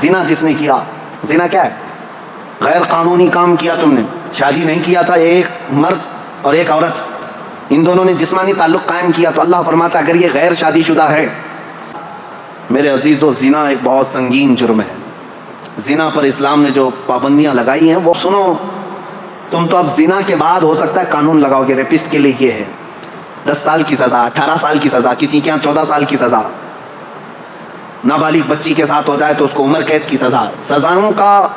زنا جس نے کیا، زنا کیا ہے؟ غیر قانونی کام کیا تم نے، شادی نہیں کیا تھا ایک مرد اور ایک عورت، ان دونوں نے جسمانی تعلق قائم کیا، تو اللہ فرماتا اگر یہ غیر شادی شدہ ہے، میرے عزیزو زنا ایک بہت سنگین جرم ہے۔ زنا پر اسلام نے جو پابندیاں لگائی ہیں وہ سنو، تم تو اب زنا کے بعد ہو سکتا ہے قانون لگاؤ گے، ریپسٹ کے لیے یہ ہے 10 سال کی سزا، 18 سال کی سزا، کسی کے یہاں 14 سال کی سزا، نابالغ بچی کے ساتھ ہو جائے تو اس کو عمر قید کی سزا۔ سزاؤں کا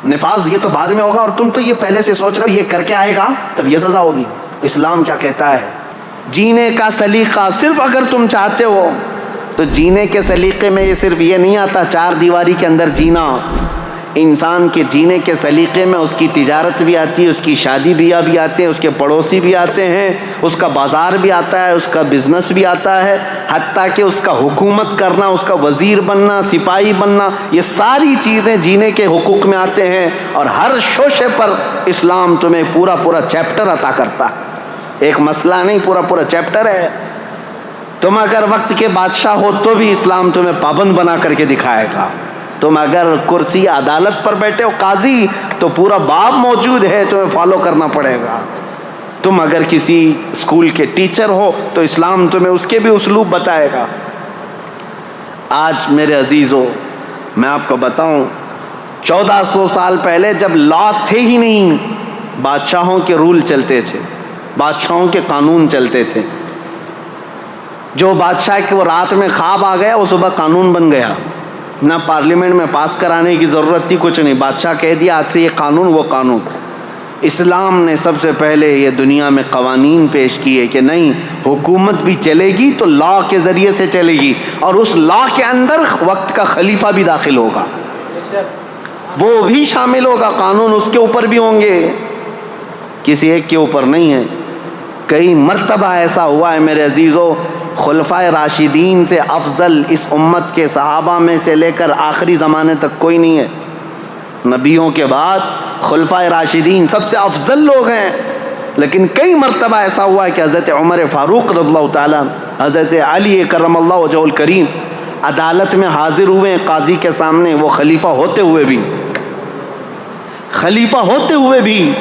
نفاذ یہ تو بعد میں ہوگا، اور تم تو یہ پہلے سے سوچ رہے ہو یہ کر کے آئے گا تب یہ سزا ہوگی۔ اسلام کیا کہتا ہے؟ جینے کا سلیقہ صرف اگر تم چاہتے ہو تو جینے کے سلیقے میں یہ صرف یہ نہیں آتا 4 دیواری کے اندر جینا، انسان کے جینے کے سلیقے میں اس کی تجارت بھی آتی ہے، اس کی شادی بیاہ بھی آتے ہیں، اس کے پڑوسی بھی آتے ہیں، اس کا بازار بھی آتا ہے، اس کا بزنس بھی آتا ہے، حتیٰ کہ اس کا حکومت کرنا، اس کا وزیر بننا، سپاہی بننا، یہ ساری چیزیں جینے کے حقوق میں آتے ہیں، اور ہر شوشے پر اسلام تمہیں پورا چیپٹر عطا کرتا ہے، ایک مسئلہ نہیں، پورا چیپٹر ہے۔ تم اگر وقت کے بادشاہ ہو تو بھی اسلام تمہیں پابند بنا کر کے دکھائے گا، تم اگر کرسی عدالت پر بیٹھے ہو قاضی تو پورا باب موجود ہے، تمہیں فالو کرنا پڑے گا۔ تم اگر کسی اسکول کے ٹیچر ہو تو اسلام تمہیں اس کے بھی اسلوب بتائے گا۔ آج میرے عزیزو میں آپ کو بتاؤں 1400 سال پہلے جب لا تھے ہی نہیں، بادشاہوں کے رول چلتے تھے، بادشاہوں کے قانون چلتے تھے، جو بادشاہ کے وہ رات میں خواب آ گیا وہ صبح قانون بن گیا، نہ پارلیمنٹ میں پاس کرانے کی ضرورت تھی، کچھ نہیں، بادشاہ کہہ دیا آج سے یہ قانون وہ قانون۔ اسلام نے سب سے پہلے یہ دنیا میں قوانین پیش کیے کہ نہیں، حکومت بھی چلے گی تو لا کے ذریعے سے چلے گی، اور اس لا کے اندر وقت کا خلیفہ بھی داخل ہوگا، وہ بھی شامل ہوگا، قانون اس کے اوپر بھی ہوں گے، کسی ایک کے اوپر نہیں ہے۔ کئی مرتبہ ایسا ہوا ہے میرے عزیزو، خلفائے راشدین سے افضل اس امت کے صحابہ میں سے لے کر آخری زمانے تک کوئی نہیں ہے، نبیوں کے بعد خلفائے راشدین سب سے افضل لوگ ہیں، لیکن کئی مرتبہ ایسا ہوا ہے کہ حضرت عمر فاروق رضی اللہ تعالیٰ، حضرت علی کرم اللہ وجہہ الکریم عدالت میں حاضر ہوئے ہیں قاضی کے سامنے، وہ خلیفہ ہوتے ہوئے بھی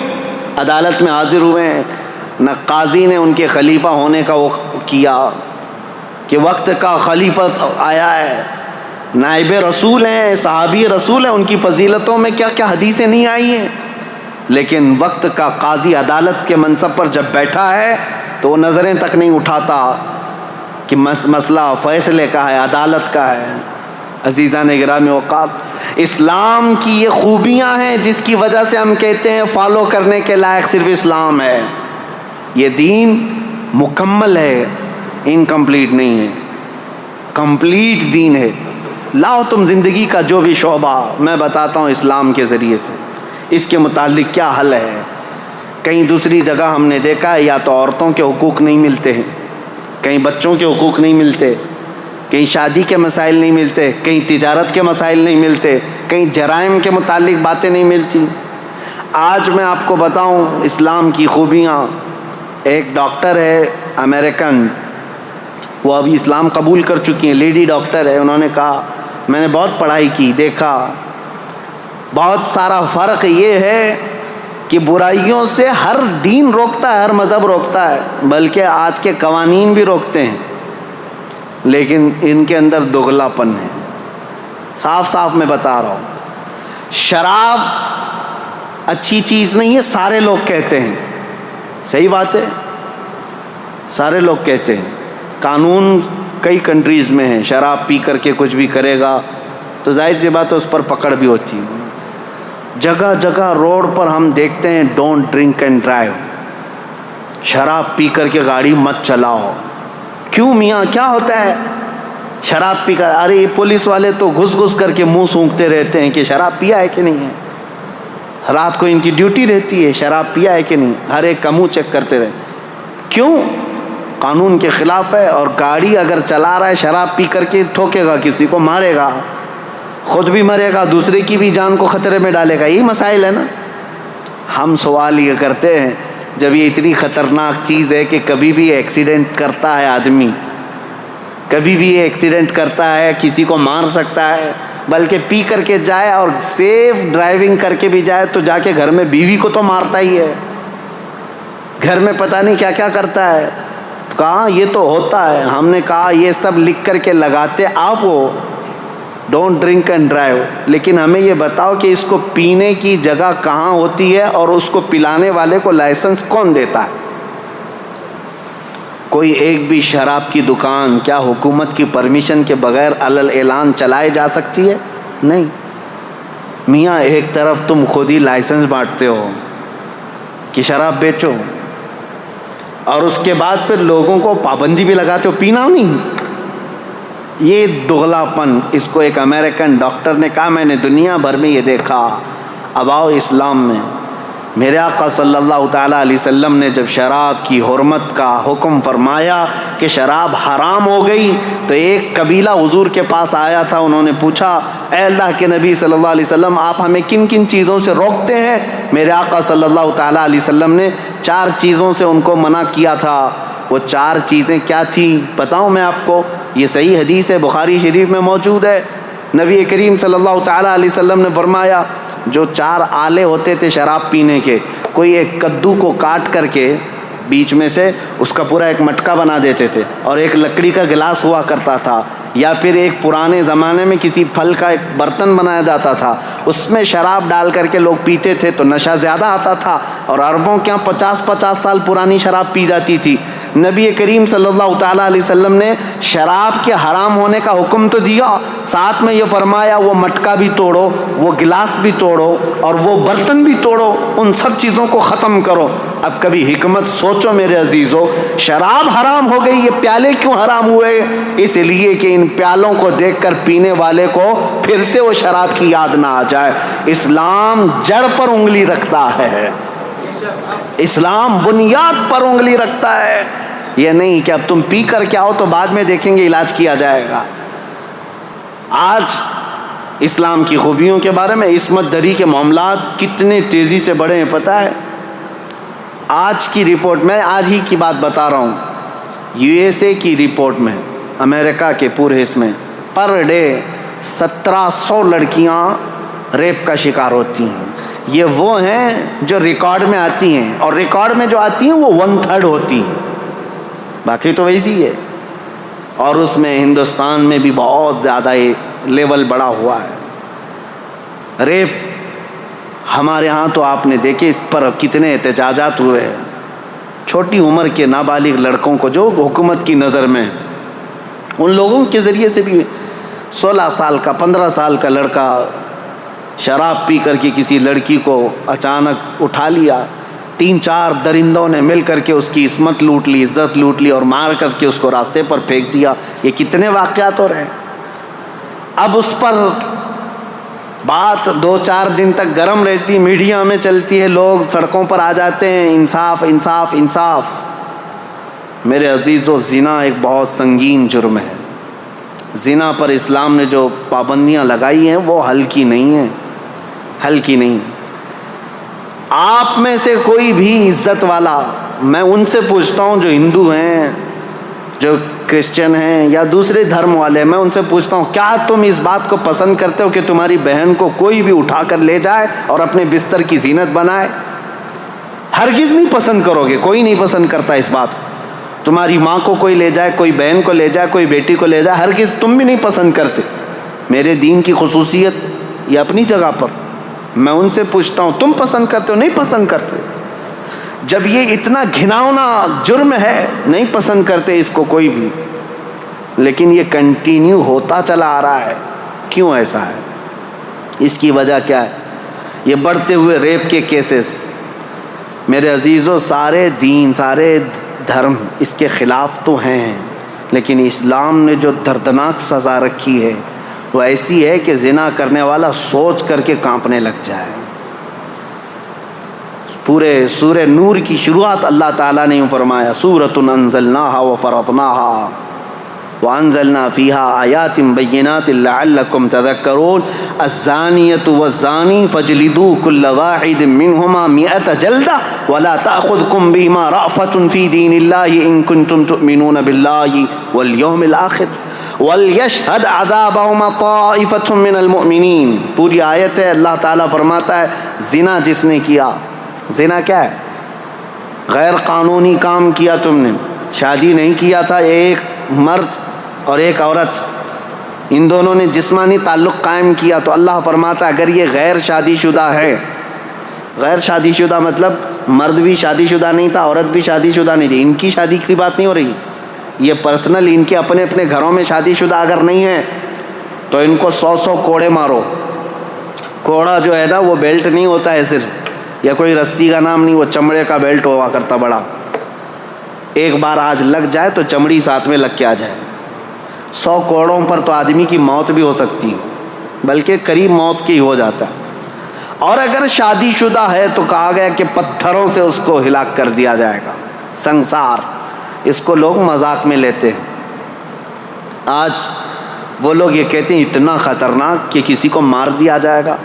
عدالت میں حاضر ہوئے ہیں، نہ قاضی نے ان کے خلیفہ ہونے کا وہ کیا کہ وقت کا خلیفہ آیا ہے، نائب رسول ہیں، صحابی رسول ہیں، ان کی فضیلتوں میں کیا کیا حدیثیں نہیں آئی ہیں، لیکن وقت کا قاضی عدالت کے منصب پر جب بیٹھا ہے تو وہ نظریں تک نہیں اٹھاتا کہ مسئلہ فیصلے کا ہے، عدالت کا ہے۔ عزیزان گرامی اوقات، اسلام کی یہ خوبیاں ہیں جس کی وجہ سے ہم کہتے ہیں فالو کرنے کے لائق صرف اسلام ہے، یہ دین مکمل ہے، انکمپلیٹ نہیں ہے، کمپلیٹ دین ہے۔ لاؤ تم زندگی کا جو بھی شعبہ، میں بتاتا ہوں اسلام کے ذریعے سے اس کے متعلق کیا حل ہے۔ کہیں دوسری جگہ ہم نے دیکھا ہے یا تو عورتوں کے حقوق نہیں ملتے ہیں، کہیں بچوں کے حقوق نہیں ملتے، کہیں شادی کے مسائل نہیں ملتے، کہیں تجارت کے مسائل نہیں ملتے، کہیں جرائم کے متعلق باتیں نہیں ملتی۔ آج میں آپ کو بتاؤں اسلام کی خوبیاں۔ ایک ڈاکٹر ہے امریکن، وہ ابھی اسلام قبول کر چکی ہیں، لیڈی ڈاکٹر ہے، انہوں نے کہا میں نے بہت پڑھائی کی، دیکھا بہت سارا فرق یہ ہے کہ برائیوں سے ہر دین روکتا ہے، ہر مذہب روکتا ہے، بلکہ آج کے قوانین بھی روکتے ہیں، لیکن ان کے اندر دگلا پن ہے۔ صاف میں بتا رہا ہوں، شراب اچھی چیز نہیں ہے، سارے لوگ کہتے ہیں، صحیح بات ہے، سارے لوگ کہتے ہیں، قانون کئی کنٹریز میں ہیں، شراب پی کر کے کچھ بھی کرے گا تو ظاہر سی بات ہے اس پر پکڑ بھی ہوتی ہے۔ جگہ جگہ روڈ پر ہم دیکھتے ہیں ڈونٹ ڈرنک اینڈ ڈرائیو، شراب پی کر کے گاڑی مت چلاؤ۔ کیوں میاں، کیا ہوتا ہے شراب پی کر؟ ارے یہ پولیس والے تو گھس کر کے منہ سونکھتے رہتے ہیں کہ شراب پیا ہے کہ نہیں ہے، رات کو ان کی ڈیوٹی رہتی ہے شراب پیا ہے کہ نہیں، ہر ایک کا منہ چیک کرتے رہے۔ کیوں؟ قانون کے خلاف ہے، اور گاڑی اگر چلا رہا ہے شراب پی کر کے ٹھوکے گا، کسی کو مارے گا، خود بھی مرے گا، دوسرے کی بھی جان کو خطرے میں ڈالے گا، یہی مسائل ہے نا۔ ہم سوال یہ کرتے ہیں جب یہ اتنی خطرناک چیز ہے کہ کبھی بھی ایکسیڈنٹ کرتا ہے آدمی، کبھی بھی ایکسیڈنٹ کرتا ہے، کسی کو مار سکتا ہے، بلکہ پی کر کے جائے اور سیف ڈرائیونگ کر کے بھی جائے تو جا کے گھر میں بیوی کو تو مارتا ہی ہے، گھر میں پتہ نہیں کیا کیا کرتا ہے. کہا یہ تو ہوتا ہے. ہم نے کہا یہ سب لکھ کر کے لگاتے آپ ہو، ڈونٹ ڈرنک اینڈ ڈرائیو، لیکن ہمیں یہ بتاؤ کہ اس کو پینے کی جگہ کہاں ہوتی ہے اور اس کو پلانے والے کو لائسنس کون دیتا ہے؟ کوئی ایک بھی شراب کی دکان کیا حکومت کی پرمیشن کے بغیر علل اعلان چلائے جا سکتی ہے؟ نہیں. میاں ایک طرف تم خود ہی لائسنس بانٹتے ہو کہ شراب بیچو، اور اس کے بعد پھر لوگوں کو پابندی بھی لگاتے ہو پینا نہیں. یہ دغلاپن، اس کو ایک امریکن ڈاکٹر نے کہا میں نے دنیا بھر میں یہ دیکھا. اب آؤ اسلام میں. میرے آقا صلی اللہ تعالیٰ علیہ وسلم نے جب شراب کی حرمت کا حکم فرمایا کہ شراب حرام ہو گئی تو ایک قبیلہ حضور کے پاس آیا تھا. انہوں نے پوچھا اے اللہ کے نبی صلی اللہ علیہ وسلم آپ ہمیں کن کن چیزوں سے روکتے ہیں؟ میرے آقا صلی اللہ تعالیٰ علیہ وسلم نے 4 چیزوں سے ان کو منع کیا تھا. وہ 4 چیزیں کیا تھیں بتاؤں میں آپ کو؟ یہ صحیح حدیث ہے، بخاری شریف میں موجود ہے. نبی کریم صلی اللہ تعالیٰ علیہ وسلم نے فرمایا جو 4 آلے ہوتے تھے شراب پینے کے، کوئی ایک کدو کو کاٹ کر کے بیچ میں سے اس کا پورا ایک مٹکا بنا دیتے تھے، اور ایک لکڑی کا گلاس ہوا کرتا تھا، یا پھر ایک پرانے زمانے میں کسی پھل کا ایک برتن بنایا جاتا تھا، اس میں شراب ڈال کر کے لوگ پیتے تھے تو نشہ زیادہ آتا تھا، اور عربوں کے یہاں 50 سال پرانی شراب پی جاتی تھی. نبی کریم صلی اللہ تعالیٰ علیہ وسلم نے شراب کے حرام ہونے کا حکم تو دیا، ساتھ میں یہ فرمایا وہ مٹکا بھی توڑو، وہ گلاس بھی توڑو، اور وہ برتن بھی توڑو، ان سب چیزوں کو ختم کرو. اب کبھی حکمت سوچو میرے عزیزو، شراب حرام ہو گئی، یہ پیالے کیوں حرام ہوئے؟ اس لیے کہ ان پیالوں کو دیکھ کر پینے والے کو پھر سے وہ شراب کی یاد نہ آ جائے. اسلام جڑ پر انگلی رکھتا ہے، اسلام بنیاد پر انگلی رکھتا ہے. یہ نہیں کہ اب تم پی کر کے آؤ تو بعد میں دیکھیں گے علاج کیا جائے گا. آج اسلام کی خوبیوں کے بارے میں، عصمت دری کے معاملات کتنے تیزی سے بڑھے ہیں پتہ ہے؟ آج کی رپورٹ، میں آج ہی کی بات بتا رہا ہوں، USA کی رپورٹ میں، امریکہ کے پورے حصے میں پر ڈے 1700 لڑکیاں ریپ کا شکار ہوتی ہیں. یہ وہ ہیں جو ریکارڈ میں آتی ہیں، اور ریکارڈ میں جو آتی ہیں وہ 1/3 ہوتی ہیں، باقی تو ویسی ہے. اور اس میں ہندوستان میں بھی بہت زیادہ لیول بڑا ہوا ہے. ریپ ہمارے ہاں تو آپ نے دیکھے اس پر کتنے احتجاجات ہوئے ہیں. چھوٹی عمر کے نابالغ لڑکوں کو جو حکومت کی نظر میں، ان لوگوں کے ذریعے سے بھی 16 سال کا 15 سال کا لڑکا شراب پی کر کے کسی لڑکی کو اچانک اٹھا لیا، 3-4 درندوں نے مل کر کے اس کی عصمت لوٹ لی، عزت لوٹ لی، اور مار کر کے اس کو راستے پر پھینک دیا. یہ کتنے واقعات ہو رہے ہیں. اب اس پر بات 2-4 دن تک گرم رہتی، میڈیا میں چلتی ہے، لوگ سڑکوں پر آ جاتے ہیں، انصاف انصاف انصاف. میرے عزیزو، زنا ایک بہت سنگین جرم ہے. زنا پر اسلام نے جو پابندیاں لگائی ہیں وہ ہلکی نہیں ہیں، ہلکی نہیں. آپ میں سے کوئی بھی عزت والا، میں ان سے پوچھتا ہوں جو ہندو ہیں، جو کرسچن ہیں یا دوسرے دھرم والے، میں ان سے پوچھتا ہوں کیا تم اس بات کو پسند کرتے ہو کہ تمہاری بہن کو کوئی بھی اٹھا کر لے جائے اور اپنے بستر کی زینت بنائے؟ ہرگز نہیں پسند کرو گے، کوئی نہیں پسند کرتا اس بات کو. تمہاری ماں کو کوئی لے جائے، کوئی بہن کو لے جائے، کوئی بیٹی کو لے جائے، ہرگز تم بھی نہیں پسند کرتے. میرے دین کی خصوصیت یہ اپنی جگہ پر. میں ان سے پوچھتا ہوں تم پسند کرتے ہو؟ نہیں پسند کرتے. جب یہ اتنا گھناؤنا جرم ہے، نہیں پسند کرتے اس کو کوئی بھی، لیکن یہ کنٹینیو ہوتا چلا آ رہا ہے. کیوں ایسا ہے؟ اس کی وجہ کیا ہے؟ یہ بڑھتے ہوئے ریپ کے کیسز. میرے عزیزو، سارے دین، سارے دھرم اس کے خلاف تو ہیں، لیکن اسلام نے جو دردناک سزا رکھی ہے وہ ایسی ہے کہ زنا کرنے والا سوچ کر کے کانپنے لگ جائے. پورے سورہ نور کی شروعات اللہ تعالیٰ نے یوں فرمایا، سورۃ انزلناہا وفرضناہا وانزلنا فیہا آیات بینات لعلکم تذکرون الزانیۃ والزانی فاجلدوا کل واحد منہما 100 جلدہ ولا تأخذکم بہما رأفۃ فی دین اللہ ان کنتم تؤمنون باللہ والیوم الآخر وَلْيَشْهَدْ عَذَابَهُمَا طَائِفَةٌ مِّنَ الْمُؤْمِنِينَ. پوری آیت ہے، اللہ تعالیٰ فرماتا ہے زنا جس نے کیا، زنا کیا ہے؟ غیر قانونی کام کیا تم نے، شادی نہیں کیا تھا ایک مرد اور ایک عورت، ان دونوں نے جسمانی تعلق قائم کیا، تو اللہ فرماتا ہے اگر یہ غیر شادی شدہ ہے، غیر شادی شدہ مطلب مرد بھی شادی شدہ نہیں تھا، عورت بھی شادی شدہ نہیں تھی، ان کی شادی کی بات نہیں ہو رہی، یہ پرسنل ان کے اپنے اپنے گھروں میں شادی شدہ اگر نہیں ہے تو ان کو 100 کوڑے مارو. کوڑا جو ہے نا وہ بیلٹ نہیں ہوتا ہے صرف، یا کوئی رسی کا نام نہیں، وہ چمڑے کا بیلٹ ہوا کرتا بڑا، ایک بار آج لگ جائے تو چمڑی ساتھ میں لگ کے آ جائے. 100 کوڑوں پر تو آدمی کی موت بھی ہو سکتی ہے، بلکہ قریب موت کی ہو جاتا ہے. اور اگر شادی شدہ ہے تو کہا گیا کہ پتھروں سے اس کو ہلاک کر دیا جائے گا. سنسار، اس کو لوگ مذاق میں لیتے ہیں. آج وہ لوگ یہ کہتے ہیں اتنا خطرناک کہ کسی کو مار دیا جائے گا.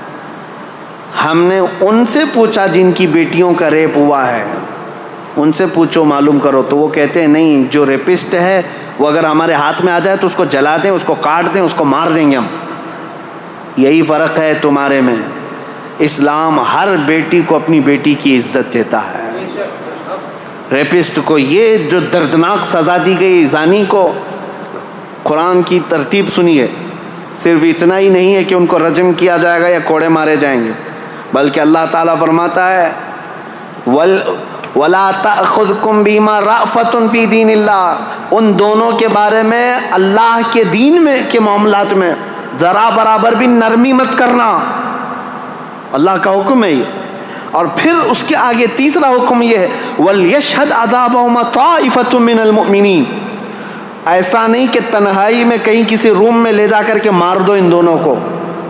ہم نے ان سے پوچھا جن کی بیٹیوں کا ریپ ہوا ہے، ان سے پوچھو معلوم کرو، تو وہ کہتے ہیں نہیں، جو ریپسٹ ہے وہ اگر ہمارے ہاتھ میں آ جائے تو اس کو جلا دیں، اس کو کاٹ دیں، اس کو مار دیں گے ہم. یہی فرق ہے تمہارے میں. اسلام ہر بیٹی کو اپنی بیٹی کی عزت دیتا ہے. ریپسٹ کو یہ جو دردناک سزا دی گئی، زانی کو، قرآن کی ترتیب سنیے، صرف اتنا ہی نہیں ہے کہ ان کو رجم کیا جائے گا یا کوڑے مارے جائیں گے، بلکہ اللہ تعالیٰ فرماتا ہے وَلَا تَأْخُذْكُمْ بِمَا رَأْفَةٌ فِي دِينِ اللَّهِ. ان دونوں کے بارے میں اللہ کے دین میں کے معاملات میں ذرا برابر بھی نرمی مت کرنا. اللہ کا حکم ہے یہ. اور پھر اس کے آگے تیسرا حکم یہ ہے وَلْيَشْهَدْ عَذَابَهُمَا طَائِفَةٌ مِّنَ الْمُؤْمِنِينَ. ایسا نہیں کہ تنہائی میں کہیں کسی روم میں لے جا کر کے مار دو ان دونوں کو.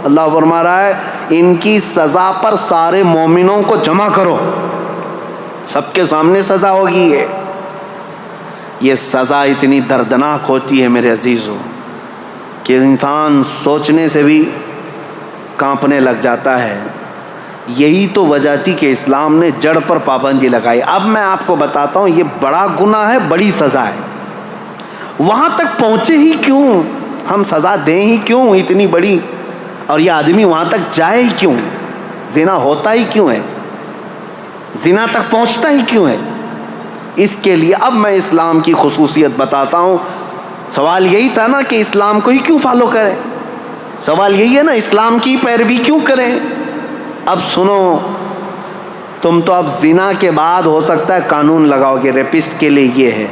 اللہ فرما رہا ہے ان کی سزا پر سارے مومنوں کو جمع کرو، سب کے سامنے سزا ہوگی. یہ سزا اتنی دردناک ہوتی ہے میرے عزیزوں کہ انسان سوچنے سے بھی کانپنے لگ جاتا ہے. یہی تو وجہ تھی کہ اسلام نے جڑ پر پابندی لگائی. اب میں آپ کو بتاتا ہوں یہ بڑا گناہ ہے، بڑی سزا ہے. وہاں تک پہنچے ہی کیوں؟ ہم سزا دیں ہی کیوں اتنی بڑی؟ اور یہ آدمی وہاں تک جائے ہی کیوں؟ زنا ہوتا ہی کیوں ہے؟ زنا تک پہنچتا ہی کیوں ہے؟ اس کے لیے اب میں اسلام کی خصوصیت بتاتا ہوں. سوال یہی تھا نا کہ اسلام کو ہی کیوں فالو کریں، سوال یہی ہے نا اسلام کی پیروی کیوں کریں. اب سنو، تم تو اب زنا کے بعد ہو سکتا ہے قانون لگاؤ گے ریپسٹ کے لیے یہ ہے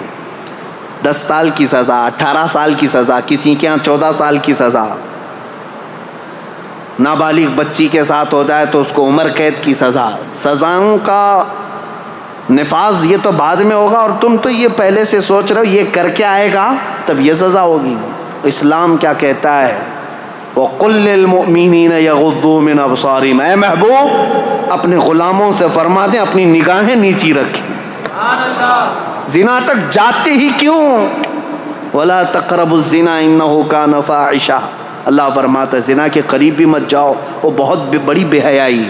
10 سال کی سزا، 18 سال کی سزا، کسی کے ہاں 14 سال کی سزا. نابالغ بچی کے ساتھ ہو جائے تو اس کو عمر قید کی سزا. سزاؤں کا نفاذ یہ تو بعد میں ہوگا، اور تم تو یہ پہلے سے سوچ رہے ہو یہ کر کے آئے گا تب یہ سزا ہوگی. اسلام کیا کہتا ہے وَقُلْ لِلْمُؤْمِنِينَ يَغُضُّوا مِنْ أَبْصَارِهِمْ. اے محبوب اپنے غلاموں سے فرما دیں اپنی نگاہیں نیچی رکھیں. زنا تک جاتے ہی کیوں؟ وَلَا تَقْرَبُوا الزِّنَا إِنَّهُ كَانَ فَاحِشَةً. اللہ فرماتا ہے زنا کے قریب بھی مت جاؤ، وہ بہت بڑی بے حیائی.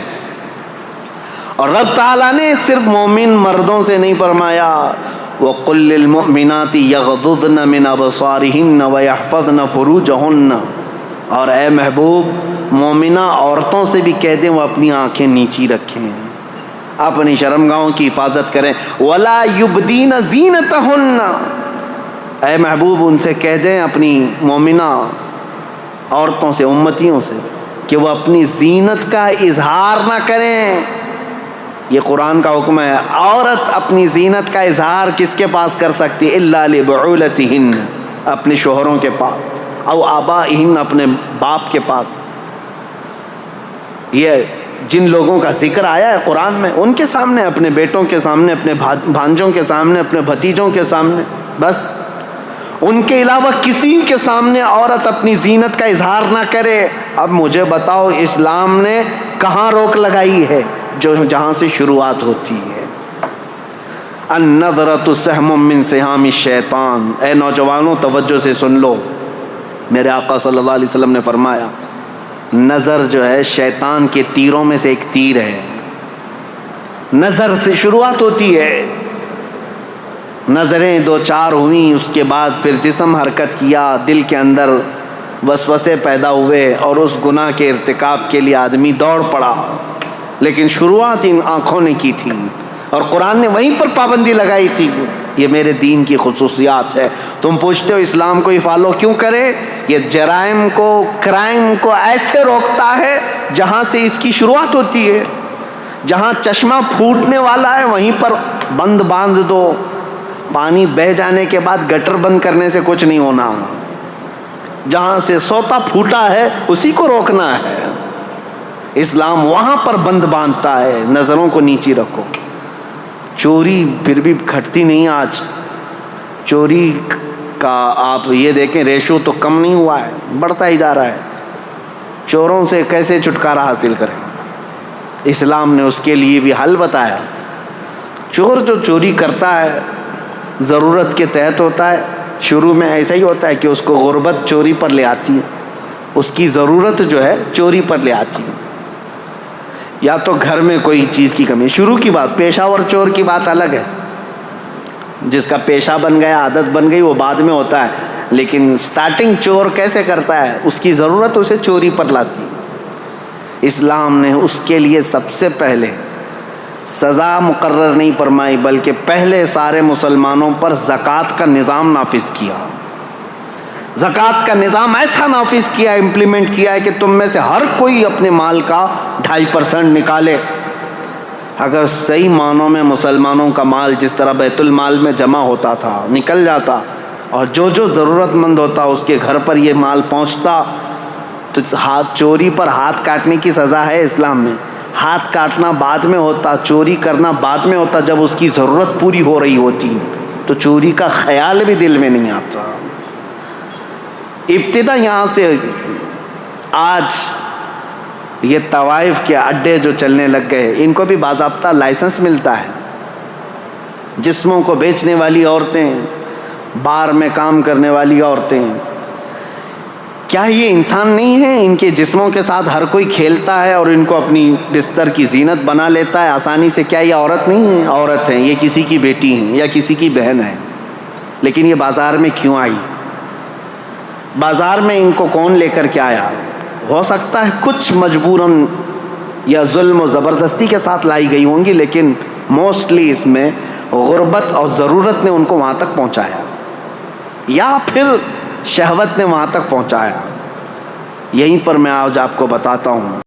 اور رب تعالیٰ نے صرف مومن مردوں سے نہیں فرمایا وَقُلْ لِلْمُؤْمِنَاتِ يَغْضُضْنَ مِنْ أَبْصَارِهِنَّ وَيَحْفَظْنَ فُرُوجَهُنَّ. اور اے محبوب مومنہ عورتوں سے بھی کہہ دیں وہ اپنی آنکھیں نیچی رکھیں، اپنی شرمگاہوں کی حفاظت کریں. وَلَا يُبْدِينَ زِينَتَهُنَّ. اے محبوب ان سے کہہ دیں اپنی مومنہ عورتوں سے، امتیوں سے، کہ وہ اپنی زینت کا اظہار نہ کریں. یہ قرآن کا حکم ہے. عورت اپنی زینت کا اظہار کس کے پاس کر سکتی؟ الا لبعولتہن، اپنے شوہروں کے پاس، او آبائہن، اپنے باپ کے پاس. یہ جن لوگوں کا ذکر آیا ہے قرآن میں ان کے سامنے، اپنے بیٹوں کے سامنے، اپنے بھانجوں کے سامنے، اپنے بھتیجوں کے سامنے، بس ان کے علاوہ کسی کے سامنے عورت اپنی زینت کا اظہار نہ کرے. اب مجھے بتاؤ اسلام نے کہاں روک لگائی ہے؟ جہاں سے شروعات ہوتی ہے النظرۃ سہم من سہام الشیطان. اے نوجوانوں توجہ سے سن لو، میرے آقا صلی اللہ علیہ وسلم نے فرمایا نظر جو ہے شیطان کے تیروں میں سے ایک تیر ہے. نظر سے شروعات ہوتی ہے. نظریں دو چار ہوئیں، اس کے بعد پھر جسم حرکت کیا، دل کے اندر وسوسے پیدا ہوئے اور اس گناہ کے ارتکاب کے لیے آدمی دوڑ پڑا، لیکن شروعات ان آنکھوں نے کی تھی اور قرآن نے وہیں پر پابندی لگائی تھی۔ یہ میرے دین کی خصوصیات ہے۔ تم پوچھتے ہو اسلام کو ہی فالو کیوں کرے؟ یہ جرائم کو، کرائم کو ایسے روکتا ہے جہاں سے اس کی شروعات ہوتی ہے۔ جہاں چشمہ پھوٹنے والا ہے وہیں پر بند باندھ دو، پانی بہہ جانے کے بعد گٹر بند کرنے سے کچھ نہیں ہونا۔ جہاں سے سوتا پھوٹا ہے اسی کو روکنا ہے۔ اسلام وہاں پر بند باندھتا ہے، نظروں کو نیچی رکھو۔ چوری پھر بھی گھٹتی نہیں آج، چوری کا آپ یہ دیکھیں ریشو تو کم نہیں ہوا ہے، بڑھتا ہی جا رہا ہے۔ چوروں سے کیسے چھٹکارا حاصل کریں؟ اسلام نے اس کے لیے بھی حل بتایا۔ چور جو چوری کرتا ہے ضرورت کے تحت ہوتا ہے، شروع میں ایسا ہی ہوتا ہے کہ اس کو غربت چوری پر لے آتی ہے، اس کی ضرورت جو ہے چوری پر لے آتی ہے، یا تو گھر میں کوئی چیز کی کمی۔ شروع کی بات، پیشہ اور چور کی بات الگ ہے، جس کا پیشہ بن گیا، عادت بن گئی، وہ بعد میں ہوتا ہے، لیکن سٹارٹنگ چور کیسے کرتا ہے؟ اس کی ضرورت اسے چوری پر لاتی ہے۔ اسلام نے اس کے لیے سب سے پہلے سزا مقرر نہیں فرمائی، بلکہ پہلے سارے مسلمانوں پر زکوٰۃ کا نظام نافذ کیا۔ زکوٰۃ کا نظام ایسا نافذ کیا، امپلیمنٹ کیا ہے کہ تم میں سے ہر کوئی اپنے مال کا 2.5% نکالے۔ اگر صحیح معنوں میں مسلمانوں کا مال جس طرح بیت المال میں جمع ہوتا تھا، نکل جاتا، اور جو جو ضرورت مند ہوتا اس کے گھر پر یہ مال پہنچتا، تو چوری پر ہاتھ کاٹنے کی سزا ہے اسلام میں۔ ہاتھ کاٹنا بعد میں ہوتا، چوری کرنا بعد میں ہوتا، جب اس کی ضرورت پوری ہو رہی ہوتی تو چوری کا خیال بھی دل میں نہیں آتا۔ ابتدا یہاں سے آج یہ طوائف کے اڈے جو چلنے لگ گئے، ان کو بھی باضابطہ لائسنس ملتا ہے۔ جسموں کو بیچنے والی عورتیں، بار میں کام کرنے والی عورتیں، کیا یہ انسان نہیں ہیں؟ ان کے جسموں کے ساتھ ہر کوئی کھیلتا ہے اور ان کو اپنی بستر کی زینت بنا لیتا ہے آسانی سے۔ کیا یہ عورت نہیں ہیں؟ عورت ہیں، یہ کسی کی بیٹی ہیں یا کسی کی بہن ہے، لیکن یہ بازار میں کیوں آئی؟ بازار میں ان کو کون لے کر کے آیا؟ ہو سکتا ہے کچھ مجبوراً یا ظلم و زبردستی کے ساتھ لائی گئی ہوں گی، لیکن موسٹلی اس میں غربت اور ضرورت نے ان کو وہاں تک پہنچایا، یا پھر شہوت نے وہاں تک پہنچایا۔ یہیں پر میں آج آپ کو بتاتا ہوں